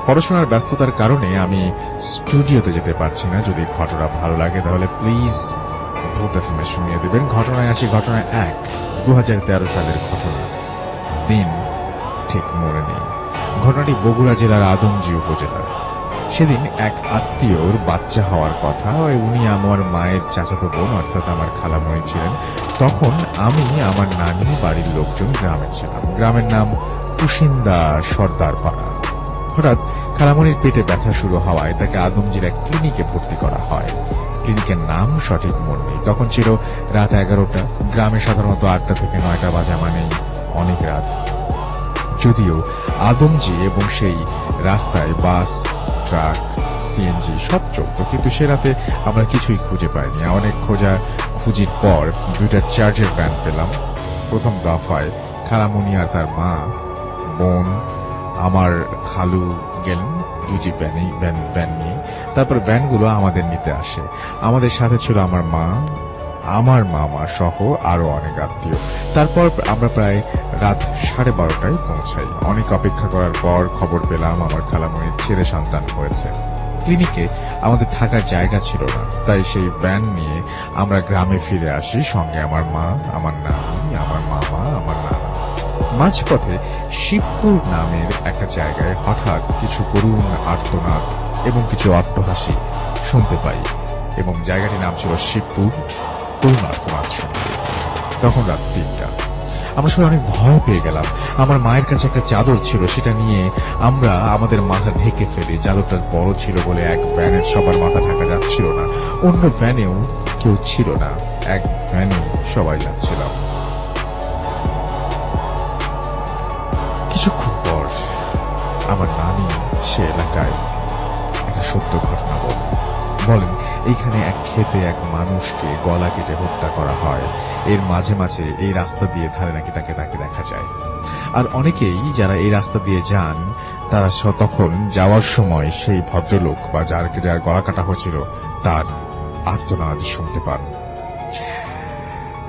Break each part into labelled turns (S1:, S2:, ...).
S1: পড়াশোনার ব্যস্ততার কারণে আমি স্টুডিওতে যেতে পারছি না। যদি ঘটনা ভালো লাগে তাহলে প্লিজ ভূত এফএমে শুনিয়ে দেবেন। ঘটনায় আসি। ঘটনা 1, 2013 সালের ঘটনা। দিন ঠিক মনে নেই। ঘটনাটি বগুড়া জেলার আদমজী উপজেলার। সেদিন এক আত্মীয়র বাচ্চা হওয়ার কথা। উনি আমার মায়ের চাচাতো বোন, অর্থাৎ আমার খালামণি ছিলেন। তখন আমি, আমার নানি, বাড়ির লোকজন গ্রামে ছিলাম। গ্রামের নাম কুশিন্দা সর্দার পাড়া। হঠাৎ খালামণির পেটে ব্যথা শুরু হওয়ায় তাকে আদমজীর এক ক্লিনিকে ভর্তি করা হয়। ক্লিনিকের নাম সঠিক মনে নেই। তখন ছিল রাত 11টা। গ্রামে সাধারণত 8টা থেকে 9টা বাজা মানেই অনেক রাত। যদিও আদমজী এবং সেই রাস্তায় বাস, ট্রাক, সিএনজি সব চলত, কিন্তু সে রাতে আমরা কিছুই খুঁজে পাইনি। অনেক খুঁজির পর 2টা চার্জের ভ্যান পেলাম। প্রথম দফায় খালামণি আর তার মা, বোন, আমার খালু গেলেন 2টি ভ্যান নিয়ে। তারপর ভ্যানগুলো আমাদের নিতে আসে। আমাদের সাথে ছিল আমার মা, আমার মামা সহ আরো অনেক আত্মীয়। তারপর আমরা প্রায় রাত 12:30টায় পৌঁছাই। অনেক অপেক্ষা করার পর খবর পেলাম আমার খালামণির ছেলে সন্তান হয়েছে। ক্লিনিকে আমাদের থাকার জায়গা ছিল না, তাই সেই ভ্যান নিয়ে আমরা গ্রামে ফিরে আসি। সঙ্গে আমার মা, আমার নানি, আমার মামা, আমার নানা। মাঝপথে শিবপুর নামের একটা জায়গায় হঠাৎ কিছু করুণ আর্তনাদ এবং কিছু অট্টহাসি শুনতে পাই, এবং জায়গাটির নাম ছিল শিবপুর। করুণ আর্তনাদ শুনতে। তখন রাত 3টা। আমরা সবাই অনেক ভয় পেয়ে গেলাম। আমার মায়ের কাছে একটা চাদর ছিল, সেটা নিয়ে আমরা আমাদের মাথা ঢেকে ফেলি। চাদরটা বড় ছিল বলে এক ভ্যানের সবার মাথা ঢাকা যাচ্ছিল না, অন্য ভ্যানেও কেউ ছিল না, এক ভ্যানে সবাই যাচ্ছিলাম। কিছুক্ষণ পর আমার নানি সে এলাকায় একটা সত্য ঘটনা বলেন। এইখানে এক ক্ষেতে এক মানুষকে গলা কেটে হত্যা করা হয়। এর মাঝে মাঝে এই রাস্তা দিয়ে ধারে নাকি তাকে দেখা যায়। আর অনেকেই যারা এই রাস্তা দিয়ে যান, তারা তখন যাওয়ার সময় সেই ভদ্রলোক বা যার গলা কাটা হয়েছিল তার আর্তনাদ শুনতে পান।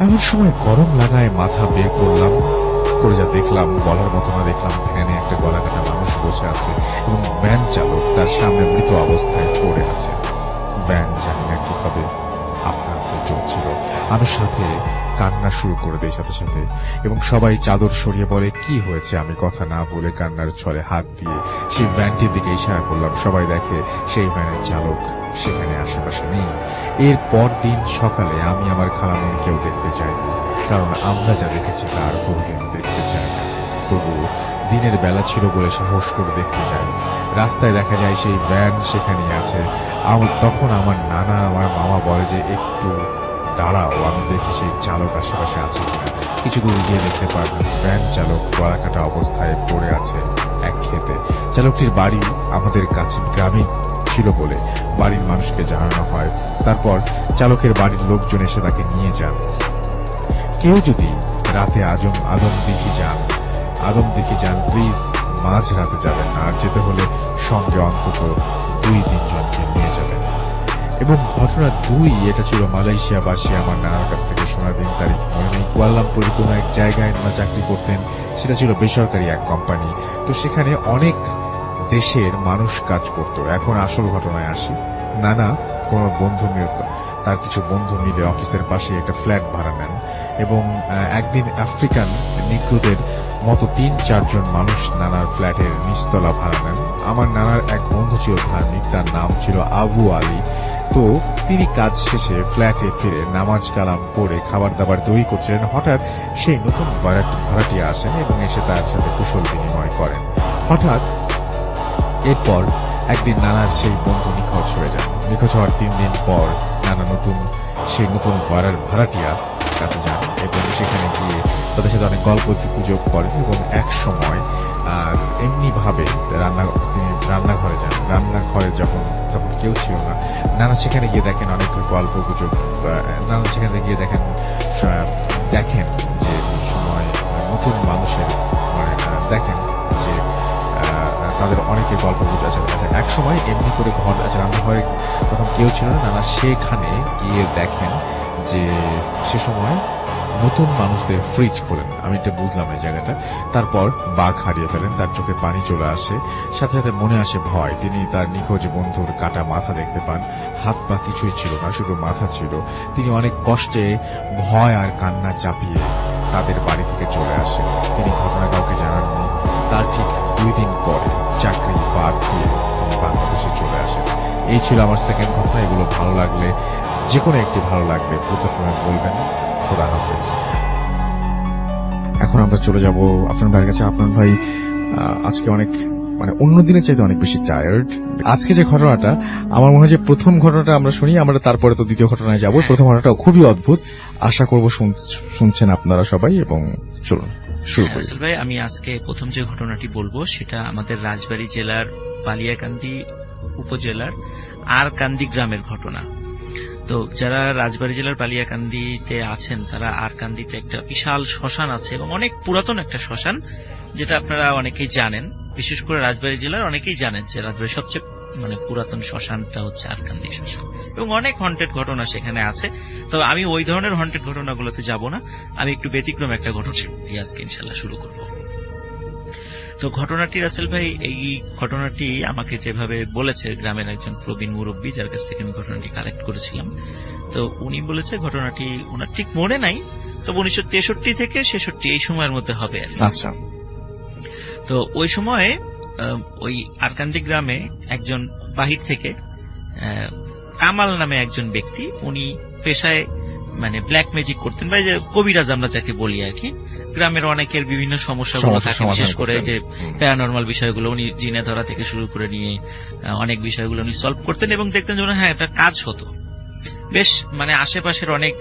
S1: এমন সময় গরম লাগায় মাথা বের করলাম, করে যা দেখলাম বলার মতো না। দেখলাম ভ্যানে একটা গলা কাটা মানুষ বসে আছে এবং ভ্যান চালক তার সামনে মৃত অবস্থায় পড়ে আছে। ভ্যান জানি না কিভাবে আপনা আপনি চলছিল। আমি সাথে কান্না শুরু করে দেই সাথে সাথে, এবং সবাই চাদর সরিয়ে বলে কি হয়েছে। আমি কথা না বলে কান্নার ছলে হাত দিয়ে সেই ভ্যানটির দিকে ইশারা করলাম। সবাই দেখে সেই ভ্যানের চালক সেখানে আশেপাশে নেই। এর পর দিন সকালে আমি আমার খালামণিকেও দেখতে চাইনি, কারণ আমরা যা দেখেছি তার কোনোদিন দেখতে চাই না। তবুও দিনের বেলা ছিল বলে সাহস করে দেখতে যাই। রাস্তায় দেখা যায় সেই ভ্যান সেখানেই আছে। তখন আমার নানা, আমার মামা বলে যে একটু দাঁড়াও, আমি দেখি সেই চালক আশেপাশে আছে কিনা। কিছু দূর গিয়ে দেখতে পারবেন ভ্যান চালক গলা কাটা অবস্থায় পড়ে আছে এক ক্ষেতে। চালকটির বাড়ি আমাদের কাছে গ্রামে ছিল বলে বাড়ির মানুষকে জানানো হয়। তারপর চালকের বাড়ির লোকজন এসে তাকে নিয়ে যান। কেউ যদি রাতে আদমদিঘি যান প্লিজ মাঝ রাতে যাবেন না, আর যেতে হলে সঙ্গে অন্তত 2-3 জনকে নিয়ে যাবেন। এবং ঘটনা 2, এটা ছিল মালয়েশিয়াবাসী আমার নানার কাছ থেকে শোনা। দিন তারিখ মনে নেই। কুয়ালালামপুরের কোনো এক জায়গায় নানা চাকরি করতেন। সেটা ছিল বেসরকারি এক কোম্পানি। তো সেখানে অনেক দেশের মানুষ কাজ করত। এখন আসল ঘটনায় আসি। নানা কোন তার কিছু বন্ধু মিলে অফিসের পাশে একটা ফ্ল্যাট ভাড়া নেন, এবং একদিন আফ্রিকান নিগ্রোদের মতো 3-4 জন মানুষ নানার ফ্ল্যাটের নিচতলা ভাড়া নেন। আমার নানার এক বন্ধু ছিল ধার্মিক, তার নাম ছিল আবু আলী। তো তিনি কাজ শেষে ফ্ল্যাটে ফিরে নামাজ কালাম পড়ে খাবার দাবার তৈরি করছিলেন। হঠাৎ সেই নতুন ভাড়াটিয়া আসেন এবং এসে তার সাথে কুশল বিনিময় করেন। হঠাৎ এরপর একদিন নানার সেই বন্ধু নিখোঁজ হয়ে যান। নিখোঁজ হওয়ার 3 দিন পর নানা সেই নতুন ভাড়াটিয়া কাছে যান এবং সেখানে গিয়ে তাদের সাথে অনেক গল্প গুজব করেন, এবং এক সময় এমনি ভাবে তিনি রান্নাঘরে যান। রান্নাঘরে তখন কেউ ছিল না। নানা সেখানে গিয়ে দেখেন অনেক গল্প গুজব। নানা সেখানে গিয়ে দেখেন যে সময় নতুন মানুষের দেখেন যে তাদের অনেকে গল্প গুজব আছে। এক সময় এমনি করে রান্নাঘরে তখন কেউ ছিল না। নানা সেখানে গিয়ে দেখেন যে সে সময় নতুন মানুষদের ফ্রিজ খোলেন। আমি এটা বুঝলাম এই জায়গাটা। তারপর বাঘ হারিয়ে ফেলেন, তার চোখে পানি চলে আসে, সাথে সাথে মনে আসে ভয়। তিনি তার নিখোঁজ বন্ধুর কাটা মাথা দেখতে পান, হাত পা কিছুই ছিল না, শুধু মাথা ছিল। তিনি অনেক কষ্টে ভয় আর কান্না চাপিয়ে তাদের বাড়ি থেকে চলে আসেন। তিনি ঘটনা কাউকে জানাননি। তার ঠিক 2 দিন পরে চাকরি বাদ দিয়ে তিনি বাংলাদেশে চলে আসেন। এই ছিল আমার সেকেন্ড ঘটনা। এগুলো ভালো লাগলে, যে কোনো একটি ভালো লাগলে প্রথমে বলবেন। খোদা হাফেজ। এখন আমরা চলে যাব আপনার ভাইয়ের কাছে। আপনার ভাই আজকে অনেক অন্য দিনের চাইতে অনেক বেশি টায়ার্ড। আজকে যে ঘটনাটা, আমার মনে হয় যে প্রথম ঘটনাটা আমরা শুনি, আমরা তারপরে তো দ্বিতীয় ঘটনায় যাব। প্রথম ঘটনাটা খুবই অদ্ভুত, আশা করব শুনছেন আপনারা সবাই। এবং চলুন শুরু করি।
S2: ভাই, আমি আজকে প্রথম যে ঘটনাটি বলবো সেটা আমাদের রাজবাড়ী জেলার বালিয়াকান্দি উপজেলার আরকান্দি গ্রামের ঘটনা। তো যারা রাজবাড়ী জেলার বালিয়াকান্দিতে আছেন তারা আরকান্দিতে একটা বিশাল শ্মশান আছে এবং অনেক পুরাতন একটা শ্মশান, যেটা আপনারা অনেকেই জানেন। বিশেষ করে রাজবাড়ী জেলার অনেকেই জানেন যে রাজবাড়ির সবচেয়ে পুরাতন শ্মশানটা হচ্ছে আরকান্দি শ্মশান, এবং অনেক হন্টেড ঘটনা সেখানে আছে। তো আমি ওই ধরনের হন্টেড ঘটনাগুলোতে যাব না, আমি একটু ব্যতিক্রম একটা ঘটনা দিয়ে আজকে ইনশাল্লাহ শুরু করব। তো ঘটনাটি রাসেল ভাই, এই ঘটনাটি আমাকে যেভাবে বলেছে গ্রামের একজন প্রবীণ মুরব্বী, যার কাছ থেকে আমি ঘটনাটি কালেক্ট করেছিলাম, তো উনি বলেছে ঘটনাটি ওনার ঠিক মনে নাই, তবে 1963 থেকে 66 এই সময়ের মধ্যে হবে।
S1: আচ্ছা।
S2: তো ওই সময়ে ওই আরকান্দি গ্রামে একজন বাহির থেকে কামাল নামে একজন ব্যক্তি, উনি পেশায় ব্ল্যাক ম্যাজিক করতেন, বা যে কবিরাজ আমরা যাকে বলি আর কি। গ্রামের অনেকের বিভিন্ন সমস্যাগুলো থাকে, বিশেষ করে যে প্যারানরমাল বিষয়গুলো উনি জিনে ধরা থেকে শুরু করে নিয়ে অনেক বিষয়গুলো উনি সলভ করতেন, এবং দেখতেন যে হ্যাঁ একটা কাজ হতো বেশ। আশেপাশের অনেক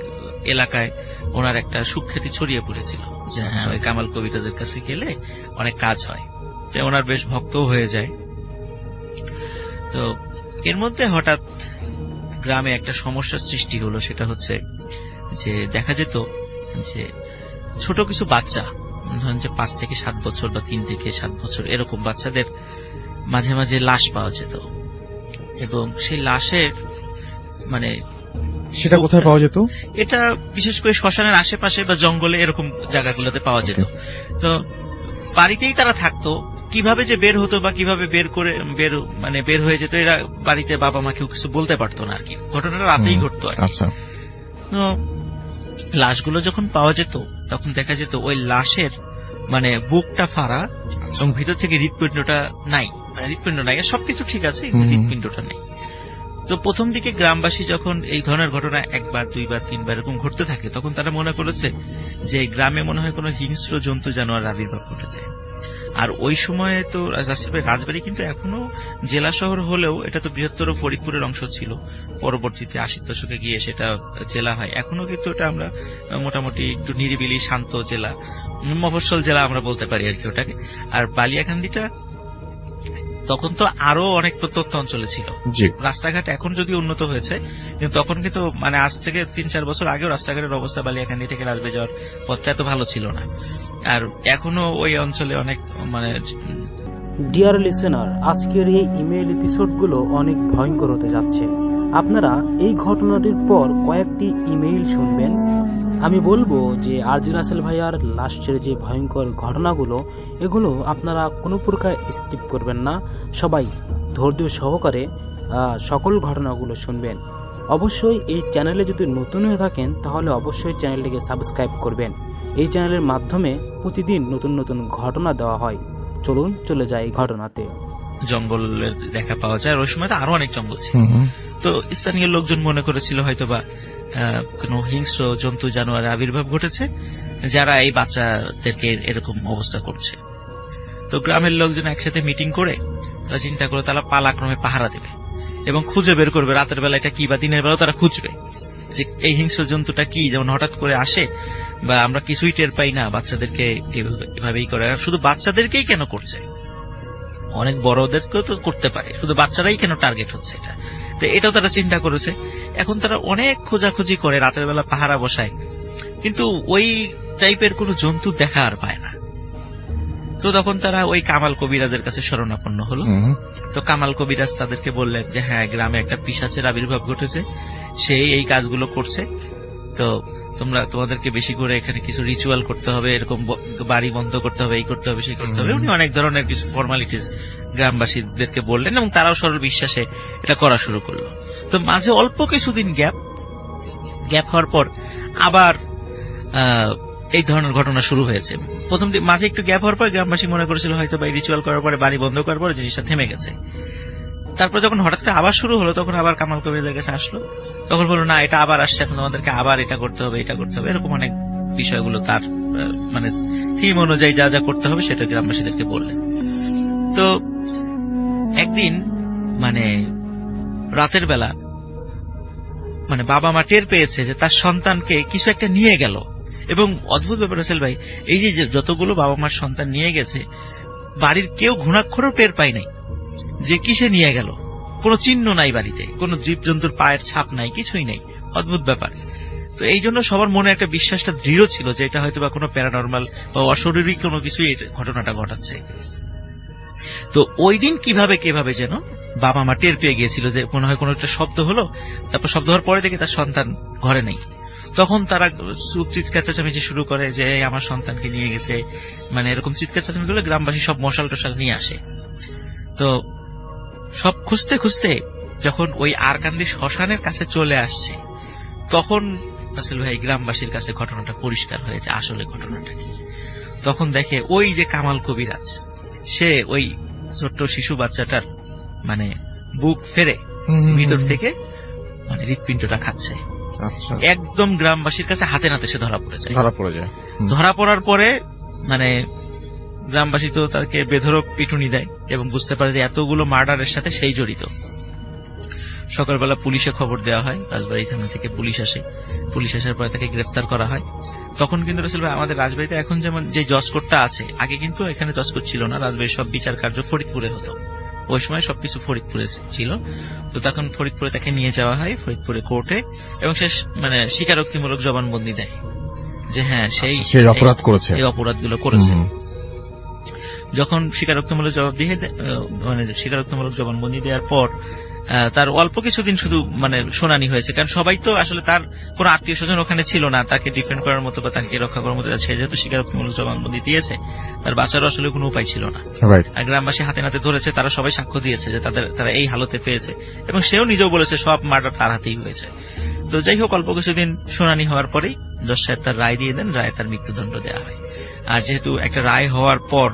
S2: এলাকায় ওনার একটা সুখ্যাতি ছড়িয়ে পড়েছিল যে হ্যাঁ ওই কামাল কবিরাজের কাছে গেলে অনেক কাজ হয়। তো ওনার বেশ ভক্তও হয়ে যায়। তো এর মধ্যে হঠাৎ গ্রামে একটা সমস্যার সৃষ্টি হলো, সেটা হচ্ছে যে দেখা যেত যে ছোট কিছু বাচ্চা, ধরেন যে 5 থেকে 7 বছর বা 3 থেকে 7 বছর এরকম বাচ্চাদের মাঝে মাঝে লাশ পাওয়া যেত, এবং সেই লাশের
S1: সেটা কোথায় পাওয়া যেত?
S2: এটা বিশেষ করে শ্মশানের আশেপাশে বা জঙ্গলে এরকম জায়গাগুলোতে পাওয়া যেত। তো বাড়িতেই তারা থাকতো, কিভাবে যে বের হতো বা কিভাবে বের হয়ে যেত, এরা বাড়িতে বাবা মা কেউ কিছু বলতে পারতো না আর কি। ঘটনাটা রাতেই ঘটতো। আচ্ছা। তো লাশগুলো যখন পাওয়া যেত তখন দেখা যেত ওই লাশের বুকটা ফাড়া এবং ভিতর থেকে হৃৎপিণ্ডটা নাই। হৃৎপিণ্ড নাই, সবকিছু ঠিক আছে, হৃৎপিণ্ডটা নেই। তো প্রথম দিকে গ্রামবাসী যখন এই ধরনের ঘটনা 1 বার 2 বার 3 বার এরকম ঘটতে থাকে, তখন তারা মনে করেছে যে গ্রামে মনে হয় কোনো হিংস্র জন্তু জানোয়ার আবির্ভাব ঘটেছে। আর ওই সময়ে তো রাজবাড়ী কিন্তু এখনো জেলা শহর হলেও এটা তো বৃহত্তর ফরিদপুরের অংশ ছিল। পরবর্তীতে 80 দশকে গিয়ে সেটা জেলা হয়। এখনো কিন্তু এটা আমরা মোটামুটি একটু নিরিবিলি শান্ত জেলা, মফস্বল জেলা আমরা বলতে পারি আর কি ওটাকে। আর বালিয়াকান্দিটা তখন তো আরো অনেক প্রত্যন্ত অঞ্চলে ছিল। রাস্তাঘাট এখন যদি উন্নত হয়েছে, কিন্তু তখন কিন্তু আজ থেকে 3-4 বছর আগেও রাস্তাঘাটের অবস্থা বালিয়াকান্দি থেকে রাজবাড়ী যাওয়ার পথটা এত ভালো ছিল না। আর এখনো ওই অঞ্চলে অনেক
S3: ডিয়ার লিসেনার, আজকের এই ইমেইল এপিসোডগুলো অনেক ভয়ঙ্কর হতে যাচ্ছে। আপনারা এই ঘটনাটির পর কয়েকটি ইমেইল শুনবেন। আমি বলবো যে আরজি রাসেল ভাইয়ার লাস্টের যে ভয়ঙ্কর ঘটনাগুলো, এগুলো আপনারা কোনো প্রকার স্কিপ করবেন না। সবাই ধৈর্য সহকারে সকল ঘটনাগুলো শুনবেন। অবশ্যই এই চ্যানেলে যদি নতুন হয়ে থাকেন তাহলে অবশ্যই চ্যানেলটিকে সাবস্ক্রাইব করবেন। এই চ্যানেলের মাধ্যমে প্রতিদিন নতুন নতুন ঘটনা দেওয়া হয়। চলুন চলে যাই ঘটনাতে।
S2: জঙ্গলের দেখা পাওয়া যায়, আর ওই সময় তো আরো অনেক জঙ্গল ছিল। তো স্থানীয় লোকজন মনে করেছিল হয়তোবা কোন হিংস্র জন্তু জানোয়ারের আবির্ভাব ঘটেছে, যারা এই বাচ্চাদেরকে এরকম অবস্থা করছে। তো গ্রামের লোকজন একসাথে মিটিং করে তারা চিন্তা করে তারা পালাক্রমে পাহারা দেবে এবং খুঁজে বের করবে রাতের বেলা এটা কি বা দিনের বেলাও তারা খুঁজবে যে এই হিংস্র জন্তুটা কি। যেমন হঠাৎ করে আসে বা আমরা কিছুই টের পাই না, বাচ্চাদেরকে এভাবেই করে। শুধু বাচ্চাদেরকেই কেন করছে, অনেক বড়দেরকেও তো করতে পারে, শুধু বাচ্চারাই কেন টার্গেট হচ্ছে এটা। তো এটাও তারা চিন্তা করেছে। এখন তারা অনেক খোঁজাখুঁজি করে রাতের বেলা পাহারা বসায়, কিন্তু ওই টাইপের কোন জন্তু দেখা আর পায় না। তো তখন তারা ওই কামাল কবিরাজের কাছে শরণাপন্ন হলো। তো কামাল কবিরাজ তাদেরকে বললেন যে হ্যাঁ, গ্রামে একটা পিশাচের আবির্ভাব ঘটেছে, সেই এই কাজগুলো করছে। তো তোমাদেরকে বেশি করে এখানে কিছু রিচুয়াল করতে হবে, এরকম বাড়ি বন্ধ করতে হবে, এই করতে হবে, সেই করতে হবে। উনি অনেক ধরনের কিছু ফর্মালিটিস গ্রামবাসীদেরকে বললেন এবং তারাও সরল বিশ্বাসে এটা করা শুরু করলো। তো মাঝে অল্প কিছুদিন গ্যাপ হওয়ার পর আবার এই ধরনের ঘটনা শুরু হয়েছে। প্রথম মাঝে একটু গ্যাপ হওয়ার পর গ্রামবাসী মনে করেছিল হয়তো বা এই রিচুয়াল করার পরে, বাড়ি বন্ধ করার পরে জিনিসটা থেমে গেছে। তারপর যখন হঠাৎ করে আবার শুরু হলো, তখন আবার কামাল কবিরের কাছে আসলো, তখন বললো না এটা আবার আসছে, এখন তোমাদেরকে আবার এটা করতে হবে, এটা করতে হবে, এরকম অনেক বিষয়গুলো তার মানে থিম অনুযায়ী যা যা করতে হবে সেটা গ্রামবাসীদেরকে বললেন। তো একদিন মানে রাতের বেলা মানে বাবা মা টের পেয়েছে যে তার সন্তানকে কিছু একটা নিয়ে গেল। এবং অদ্ভুত ব্যাপার রাসেল ভাই, এই যে যতগুলো বাবা মার সন্তান নিয়ে গেছে, বাড়ির কেউ ঘুণাক্ষরও টের পায় নাই যে কিসে নিয়ে গেল। কোনো চিহ্ন নাই বাড়িতে, কোনো জীবজন্তুর পায়ের ছাপ নাই, কিছুই নেই। অদ্ভুত ব্যাপার। তো এই জন্য সবার মনে একটা বিশ্বাসটা দৃঢ় ছিল যে এটা হয়তো বা কোনো প্যারানর্মাল বা অশরীরী কোনো কিছুই এই ঘটনাটা ঘটাচ্ছে। তো ওই দিন কিভাবে যেন বাবা মা টের পেয়ে গিয়েছিল যে মনে হয় কোনো একটা শব্দ হলো, তারপর শব্দ হওয়ার পরে দেখে তার সন্তান ঘরে নেই। তখন তারা চিৎকার চেঁচামেচি শুরু করে যে আমার সন্তানকে নিয়ে গেছে, মানে এরকম চিৎকার চেঁচামেচি করলে গ্রামবাসী সব মশাল টশাল নিয়ে আসে। তো সব খুঁজতে খুঁজতে যখন ওই আরকান্দি শ্মশানের কাছে চলে আসছে, তখন রাসেল ভাই গ্রামবাসীর কাছে ঘটনাটা পরিষ্কার হয়েছে আসলে ঘটনাটা কি। তখন দেখে ওই যে কামাল কবিরাজ, সে ওই ছোট্ট শিশু বাচ্চাটার মানে বুক ফেরে ভিতর থেকে মানে হৃৎপিণ্ডটা খাচ্ছে। একদম গ্রামবাসীর কাছে হাতে নাতে সে ধরা পড়ে যায়। ধরা পড়ার পরে মানে গ্রামবাসী তো তাকে বেধড়ক পিটুনি দেয় এবং বুঝতে পারে যে এতগুলো মার্ডারের সাথে সেই জড়িত। সকালবেলা পুলিশে খবর দেওয়া হয়, রাজবাড়ী থানা থেকে পুলিশ আসে। পুলিশ আসার পরে তাকে গ্রেফতার করা হয়। তখন কিন্তু রাসেল ভাই আমাদের রাজবাড়ীতে এখন যেমন যে জজ কোর্টটা আছে, আগে কিন্তু এখানে জজ কোর্ট ছিল না। রাজবাড়ির সব বিচার কার্য ফরিদপুরে হতো। ওই সময় সবকিছু ফরিদপুরে ছিল। তো তখন ফরিদপুরে তাকে নিয়ে যাওয়া হয়, ফরিদপুরে কোর্টে, এবং সে মানে স্বীকারোক্তিমূলক জবানবন্দি দেয় যে হ্যাঁ সেই অপরাধ করেছে, এই অপরাধগুলো করেছে। যখন স্বীকারোক্তিমূলক জবানবন্দি দেওয়ার পর তার অল্প কিছুদিন শুধু মানে শুনানি হয়েছে, কারণ সবাই তো আসলে তার কোন আত্মীয় স্বজন ওখানে ছিল না তাকে ডিফেন্ড করার মতো বা তাকে রক্ষা করার মতো। সে যেহেতু স্বীকারোক্তিমূলক জবানবন্দি দিয়েছে, তার বাঁচারও আসলে কোনো উপায় ছিল না। আর গ্রামবাসী হাতে নাতে ধরেছে, তারা সবাই সাক্ষ্য দিয়েছে যে তারা এই হালতে পেয়েছে, এবং সেও নিজেও বলেছে সব মার্ডার তার হাতেই হয়েছে। তো যাই হোক, অল্প কিছুদিন শুনানি হওয়ার পরেই জজ সাহেব তার রায় দিয়ে দেন, রায় তার মৃত্যুদণ্ড দেওয়া হয়। আর যেহেতু একটা রায় হওয়ার পর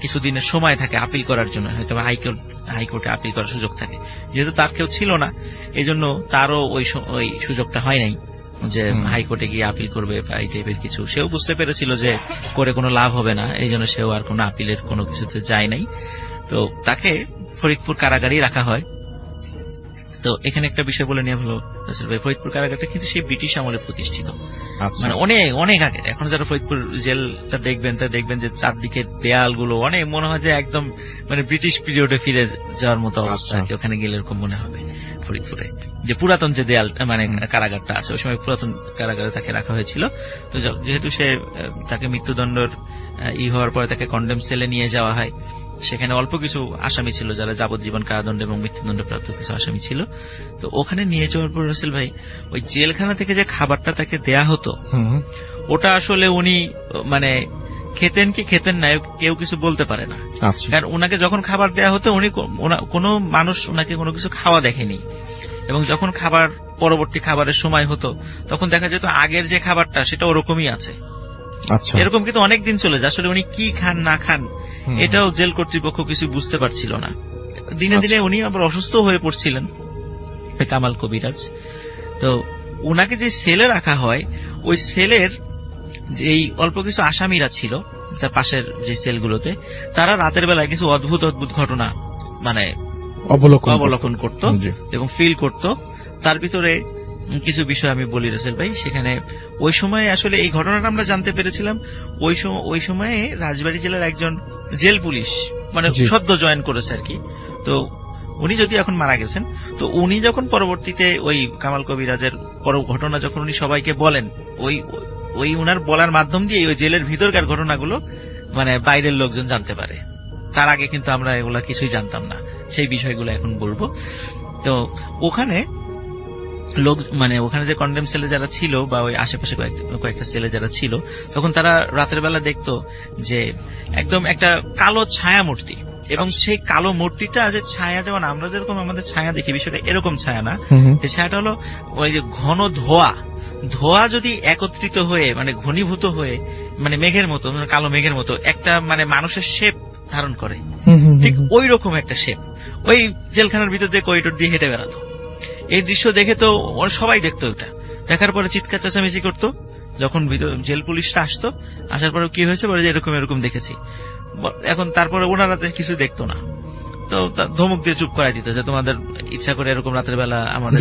S2: কিছুদিনের সময় থাকে আপিল করার জন্য, হয়তো হাইকোর্টে আপিল করার সুযোগ থাকে, যেহেতু তার কেউ ছিল না এই জন্য তারও ওই সুযোগটা হয় নাই যে হাইকোর্টে গিয়ে আপিল করবে বা এই টাইপের কিছু। সেও বুঝতে পেরেছিল যে করে কোনো লাভ হবে না, এই জন্য সেও আর কোনো আপিলের কোনো কিছুতে যায় নাই। তো তাকে ফরিদপুর কারাগারেই রাখা হয়। তো এখানে একটা বিষয় বলে নিয়ে ভালো রাসেল ভাই, ফরিদপুর কারাগারটা কিন্তু সেই ব্রিটিশ আমলে প্রতিষ্ঠিত, মানে অনেক আগে। এখন যারা ফরিদপুর জেলটা দেখবেন যে চারদিকে দেয়ালগুলো অনেক মনে হয় যে একদম মানে ব্রিটিশ পিরিয়ডে ফিরে যাওয়ার মতো অবস্থা। ওখানে গেলে এরকম মনে হবে ফরিদপুরে যে পুরাতন যে দেয়াল মানে কারাগারটা আছে, ওই সময় পুরাতন কারাগারে তাকে রাখা হয়েছিল। তো যেহেতু তাকে মৃত্যুদণ্ডের হওয়ার পরে তাকে কন্ডেম সেলে নিয়ে যাওয়া হয়। সেখানে অল্প কিছু আসামি ছিল যারা যাবজ্জীবন কারাদণ্ড এবং মৃত্যুদণ্ড প্রাপ্ত কিছু আসামি ছিল। তো ওখানে নিয়ে যাওয়ার পর রাসেল ভাই ওই জেলখানা থেকে যে খাবারটা তাকে দেয়া হতো, ওটা আসলে উনি মানে খেতেন কি খেতেন না কেউ কিছু বলতে পারে না। কারণ ওনাকে যখন খাবার দেয়া হতো উনি কোনো মানুষ ওনাকে কোনো কিছু খাওয়া দেখেনি, এবং যখন পরবর্তী খাবারের সময় হতো তখন দেখা যেত আগের যে খাবারটা সেটা ওরকমই আছে। এরকম কিন্তু অনেক দিন চলে যায়। আসলে উনি কি খান না খান এটাও জেল কর্তৃপক্ষ কিছু বুঝতে পারছিল না। দিনে দিনে উনি আবার অসুস্থ হয়ে পড়ছিলেন কামাল কবিরাজ। তো উনাকে যে সেলে রাখা হয়, ওই সেলের যেই অল্প কিছু আসামিরা ছিল তার পাশের যে সেলগুলোতে, তারা রাতের বেলায় কিছু অদ্ভুত ঘটনা মানে অবলোকন করত এবং ফিল করত। তার ভিতরে কিছু বিষয় আমি বলি রাসেল ভাই। সেখানে ওই সময় আসলে এই ঘটনাটা আমরা জানতে পেরেছিলাম ওই সময়ে রাজবাড়ী জেলার একজন জেল পুলিশ মানে সদ্য জয়েন করেছে আর কি। তো উনি যদি এখন মারা গেছেন, তো উনি যখন পরবর্তীতে ওই কামাল কবিরাজের ঘটনা যখন উনি সবাইকে বলেন, ওই উনার বলার মাধ্যম দিয়ে ওই জেলের ভিতরকার ঘটনাগুলো মানে বাইরের লোকজন জানতে পারে। তার আগে কিন্তু আমরা এগুলা কিছুই জানতাম না। সেই বিষয়গুলো এখন বলবো। তো ওখানে লোক মানে ওখানে যে কন্ডেম সেলে যারা ছিল বা ওই আশেপাশে কয়েকটা সেলে যারা ছিল, তখন তারা রাতের বেলা দেখতো যে একদম একটা কালো ছায়া মূর্তি, এবং সেই কালো মূর্তিটা যে ছায়া, যেমন আমরা যেরকম আমাদের ছায়া দেখি, বিষয়টা এরকম ছায়া না। এই ছায়াটা হলো ওই যে ঘন ধোয়া যদি একত্রিত হয়ে মানে ঘনীভূত হয়ে মানে মেঘের মতো, মানে কালো মেঘের মতো একটা মানে মানুষের শেপ ধারণ করে, ঠিক ওই রকম একটা শেপ ওই জেলখানার ভিতর দিয়ে করিডোর দিয়ে হেঁটে বেড়াতো। এই দৃশ্য দেখে তো সবাই দেখতো, ওটা দেখার পরে চিৎকার চেঁচামেচি করতো। যখন জেল পুলিশরা আসতো, আসার পরে কি হয়েছে বলে যে এরকম দেখেছি। এখন তারপরে ওনারা কিছু দেখতো না, তো ধমক দিয়ে চুপ করাই দিত যে তোমাদের ইচ্ছা করে এরকম রাতের বেলা আমাদের